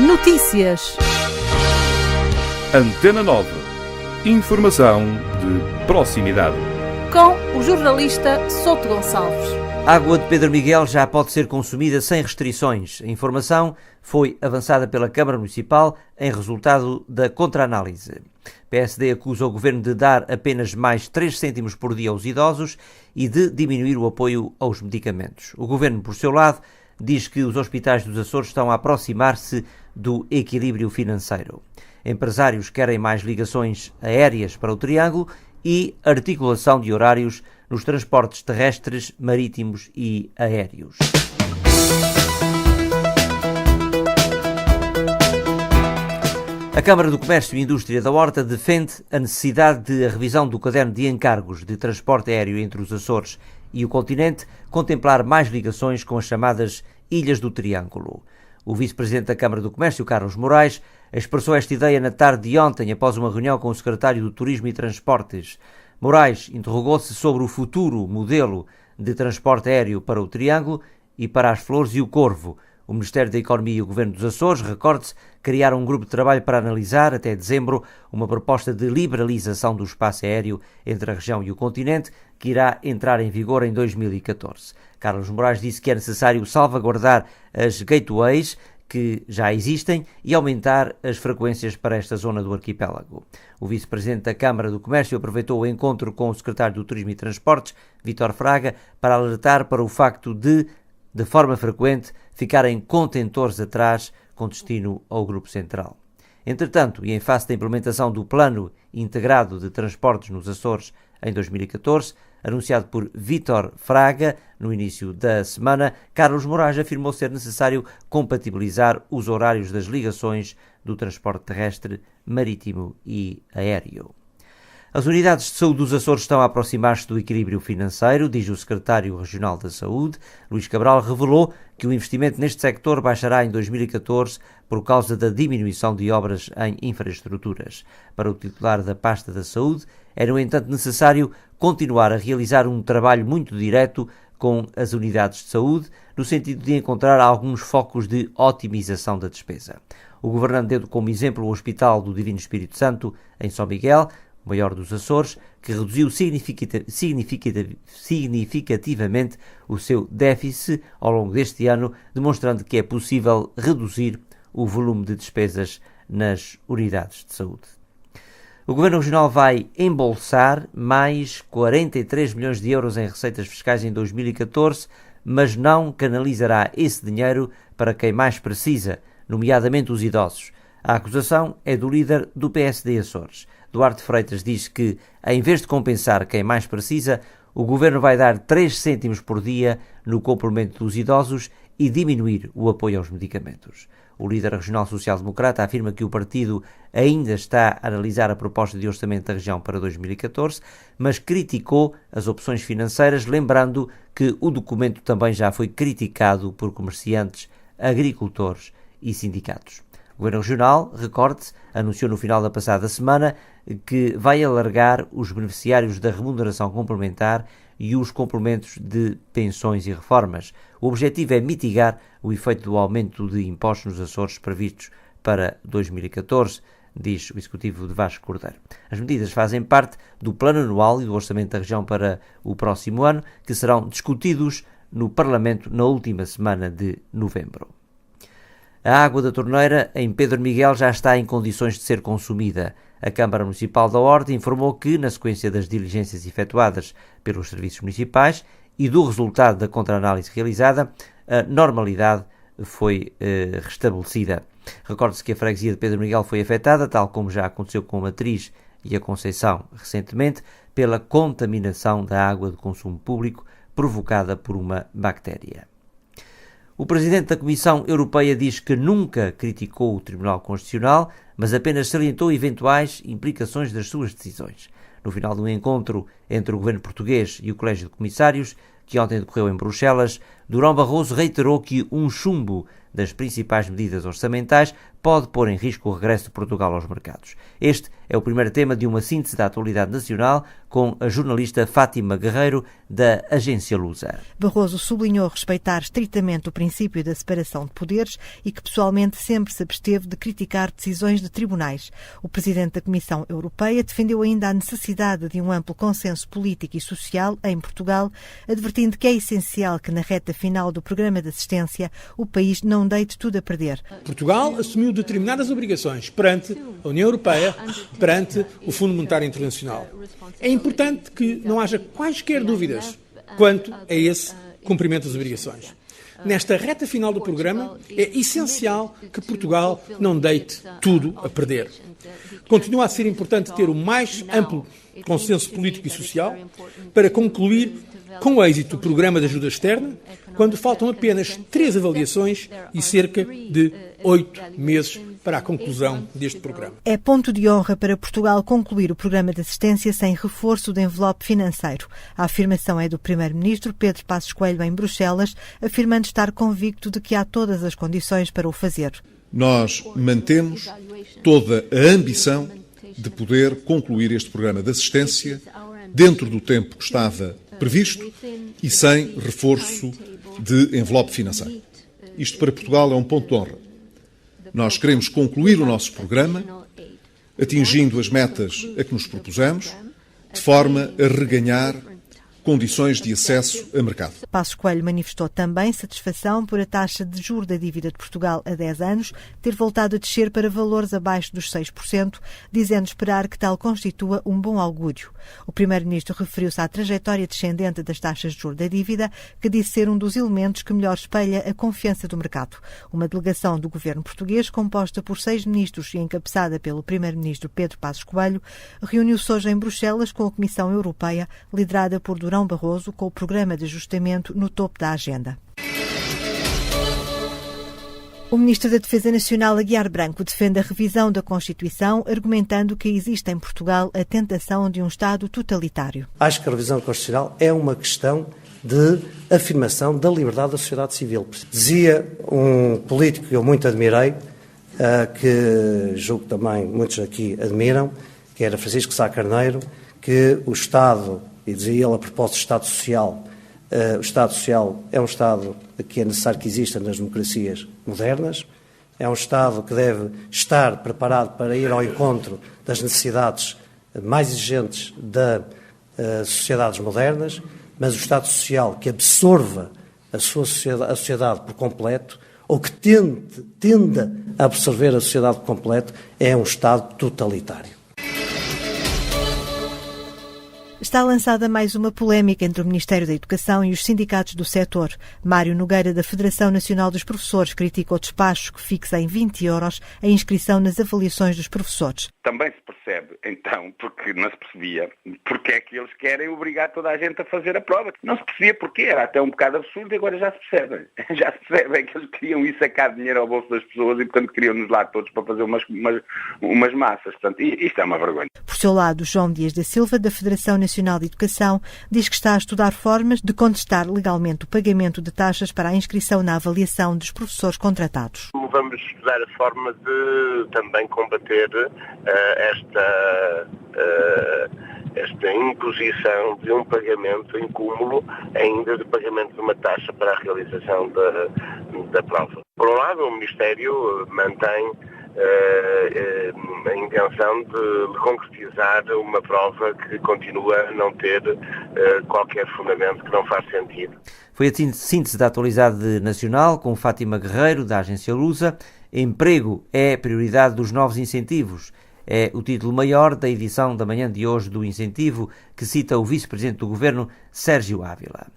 Notícias. Antena Nova. Informação de proximidade. Com o jornalista Souto Gonçalves. A água de Pedro Miguel já pode ser consumida sem restrições. A informação foi avançada pela Câmara Municipal em resultado da contraanálise. PSD acusa o Governo de dar apenas mais 3 cêntimos por dia aos idosos e de diminuir o apoio aos medicamentos. O Governo, por seu lado, diz que os hospitais dos Açores estão a aproximar-se do equilíbrio financeiro. Empresários querem mais ligações aéreas para o Triângulo e articulação de horários nos transportes terrestres, marítimos e aéreos. A Câmara do Comércio e Indústria da Horta defende a necessidade de a revisão do caderno de encargos de transporte aéreo entre os Açores e o continente contemplar mais ligações com as chamadas Ilhas do Triângulo. O vice-presidente da Câmara do Comércio, Carlos Moraes, expressou esta ideia na tarde de ontem após uma reunião com o secretário do Turismo e Transportes. Moraes interrogou-se sobre o futuro modelo de transporte aéreo para o Triângulo e para as Flores e o Corvo. O Ministério da Economia e o Governo dos Açores, recorde-se, criaram um grupo de trabalho para analisar, até dezembro, uma proposta de liberalização do espaço aéreo entre a região e o continente, que irá entrar em vigor em 2014. Carlos Moraes disse que é necessário salvaguardar as gateways que já existem e aumentar as frequências para esta zona do arquipélago. O vice-presidente da Câmara do Comércio aproveitou o encontro com o secretário do Turismo e Transportes, Vítor Fraga, para alertar para o facto de forma frequente, ficarem contentores atrás com destino ao Grupo Central. Entretanto, e em face da implementação do Plano Integrado de Transportes nos Açores em 2014, anunciado por Vítor Fraga no início da semana, Carlos Moraes afirmou ser necessário compatibilizar os horários das ligações do transporte terrestre, marítimo e aéreo. As unidades de saúde dos Açores estão a aproximar-se do equilíbrio financeiro, diz o secretário regional da Saúde. Luís Cabral revelou que o investimento neste sector baixará em 2014 por causa da diminuição de obras em infraestruturas. Para o titular da pasta da Saúde, é, no entanto, necessário continuar a realizar um trabalho muito direto com as unidades de saúde, no sentido de encontrar alguns focos de otimização da despesa. O governante deu como exemplo o Hospital do Divino Espírito Santo, em São Miguel, o maior dos Açores, que reduziu significativamente o seu déficit ao longo deste ano, demonstrando que é possível reduzir o volume de despesas nas unidades de saúde. O Governo Regional vai embolsar mais 43 milhões de euros em receitas fiscais em 2014, mas não canalizará esse dinheiro para quem mais precisa, nomeadamente os idosos. A acusação é do líder do PSD Açores. Duarte Freitas diz que, em vez de compensar quem mais precisa, o Governo vai dar 3 cêntimos por dia no complemento dos idosos e diminuir o apoio aos medicamentos. O líder regional social-democrata afirma que o partido ainda está a analisar a proposta de orçamento da região para 2014, mas criticou as opções financeiras, lembrando que o documento também já foi criticado por comerciantes, agricultores e sindicatos. O Governo Regional, recorde-se, anunciou no final da passada semana que vai alargar os beneficiários da remuneração complementar e os complementos de pensões e reformas. O objetivo é mitigar o efeito do aumento de impostos nos Açores previstos para 2014, diz o executivo de Vasco Cordeiro. As medidas fazem parte do plano anual e do orçamento da região para o próximo ano, que serão discutidos no Parlamento na última semana de novembro. A água da torneira em Pedro Miguel já está em condições de ser consumida. A Câmara Municipal da Horta informou que, na sequência das diligências efetuadas pelos serviços municipais e do resultado da contraanálise realizada, a normalidade foi restabelecida. Recorde-se que a freguesia de Pedro Miguel foi afetada, tal como já aconteceu com a Matriz e a Conceição recentemente, pela contaminação da água de consumo público provocada por uma bactéria. O presidente da Comissão Europeia diz que nunca criticou o Tribunal Constitucional, mas apenas salientou eventuais implicações das suas decisões. No final de um encontro entre o governo português e o Colégio de Comissários, que ontem decorreu em Bruxelas, Durão Barroso reiterou que um chumbo das principais medidas orçamentais pode pôr em risco o regresso de Portugal aos mercados. Este é o primeiro tema de uma síntese da atualidade nacional com a jornalista Fátima Guerreiro, da Agência Lusa. Barroso sublinhou respeitar estritamente o princípio da separação de poderes e que pessoalmente sempre se absteve de criticar decisões de tribunais. O presidente da Comissão Europeia defendeu ainda a necessidade de um amplo consenso político e social em Portugal, advertindo que é essencial que na reta final do programa de assistência o país não deite tudo a perder. Portugal assumiu determinadas obrigações perante a União Europeia, perante o Fundo Monetário Internacional. É importante que não haja quaisquer dúvidas quanto a esse cumprimento das obrigações. Nesta reta final do programa, é essencial que Portugal não deite tudo a perder. Continua a ser importante ter o mais amplo consenso político e social para concluir com êxito o programa de ajuda externa, quando faltam apenas 3 avaliações e cerca de 8 meses para a conclusão deste programa. É ponto de honra para Portugal concluir o programa de assistência sem reforço de envelope financeiro. A afirmação é do Primeiro-Ministro Pedro Passos Coelho em Bruxelas, afirmando estar convicto de que há todas as condições para o fazer. Nós mantemos toda a ambição de poder concluir este programa de assistência dentro do tempo que estava previsto e sem reforço de envelope financeiro. Isto para Portugal é um ponto de honra. Nós queremos concluir o nosso programa atingindo as metas a que nos propusemos, de forma a reganhar condições de acesso a mercado. Passos Coelho manifestou também satisfação por a taxa de juros da dívida de Portugal a 10 anos ter voltado a descer para valores abaixo dos 6%, dizendo esperar que tal constitua um bom augúrio. O Primeiro-Ministro referiu-se à trajetória descendente das taxas de juros da dívida, que disse ser um dos elementos que melhor espelha a confiança do mercado. Uma delegação do governo português, composta por 6 ministros e encabeçada pelo Primeiro-Ministro Pedro Passos Coelho, reuniu-se hoje em Bruxelas com a Comissão Europeia, liderada por Durão Barroso, com o programa de ajustamento no topo da agenda. O Ministro da Defesa Nacional, Aguiar Branco, defende a revisão da Constituição, argumentando que existe em Portugal a tentação de um Estado totalitário. Acho que a revisão constitucional é uma questão de afirmação da liberdade da sociedade civil. Dizia um político que eu muito admirei, que julgo que também muitos aqui admiram, que era Francisco Sá Carneiro, que o Estado, e dizia ele a propósito do Estado Social, o Estado Social é um Estado que é necessário que exista nas democracias modernas, é um Estado que deve estar preparado para ir ao encontro das necessidades mais exigentes das sociedades modernas, mas o Estado Social que absorva a sociedade por completo, ou que tenda a absorver a sociedade por completo, é um Estado totalitário. Está lançada mais uma polémica entre o Ministério da Educação e os sindicatos do setor. Mário Nogueira, da Federação Nacional dos Professores, critica o despacho que fixa em 20 euros a inscrição nas avaliações dos professores. Também se percebe, então, porque não se percebia, porque é que eles querem obrigar toda a gente a fazer a prova. Não se percebia porquê, era até um bocado absurdo e agora já se percebe. Já se percebe que eles queriam ir sacar dinheiro ao bolso das pessoas e, portanto, queriam-nos lá todos para fazer umas massas. Portanto, isto é uma vergonha. Por seu lado, João Dias da Silva, da Federação Nacional de Educação, diz que está a estudar formas de contestar legalmente o pagamento de taxas para a inscrição na avaliação dos professores contratados. Vamos estudar a forma de também combater esta imposição de um pagamento em cúmulo ainda de pagamento de uma taxa para a realização da prova. Por um lado, o Ministério mantém a intenção de concretizar uma prova que continua a não ter qualquer fundamento, que não faz sentido. Foi a síntese da atualidade nacional com Fátima Guerreiro, da Agência Lusa. Emprego é prioridade dos novos incentivos. É o título maior da edição da manhã de hoje do Incentivo, que cita o Vice-Presidente do Governo, Sérgio Ávila.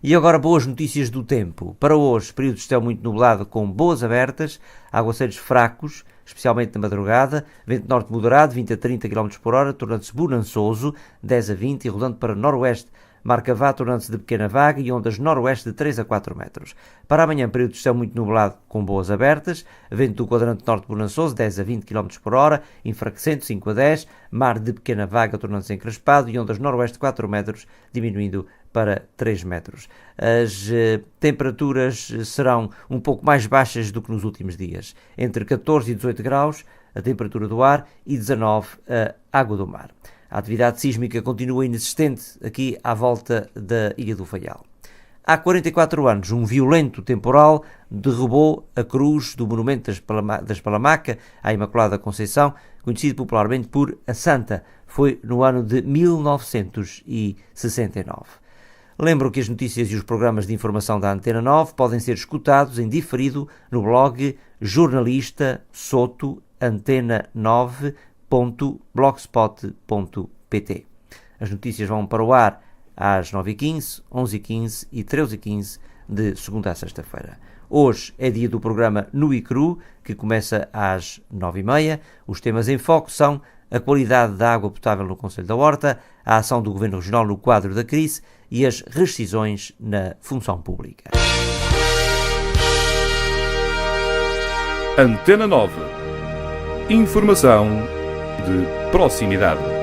E agora boas notícias do tempo. Para hoje, período de céu muito nublado com boas abertas, aguaceiros fracos, especialmente na madrugada, vento norte moderado, 20 a 30 km por hora, tornando-se bonançoso, 10 a 20 e rodando para noroeste. Mar Cavá tornando-se de pequena vaga e ondas noroeste de 3 a 4 metros. Para amanhã, período de céu muito nublado com boas abertas, vento do quadrante norte bonançoso, 10 a 20 km por hora, enfraquecendo 5 a 10, mar de pequena vaga tornando-se encrespado e ondas noroeste de 4 metros, diminuindo para 3 metros. As temperaturas serão um pouco mais baixas do que nos últimos dias, entre 14 e 18 graus a temperatura do ar e 19 a água do mar. A atividade sísmica continua inexistente aqui à volta da Ilha do Faial. Há 44 anos, um violento temporal derrubou a cruz do monumento da Espalamaca à Imaculada Conceição, conhecido popularmente por a Santa. Foi no ano de 1969. Lembro que as notícias e os programas de informação da Antena 9 podem ser escutados em diferido no blog jornalista Soto antena9.blogspot.pt. As notícias vão para o ar às 9h15, 11h15 e 13h15 de segunda a sexta-feira. Hoje é dia do programa Nu e Cru, que começa às 9h30. Os temas em foco são a qualidade da água potável no Concelho da Horta, a ação do Governo Regional no quadro da crise e as rescisões na função pública. Antena 9. Informação de proximidade.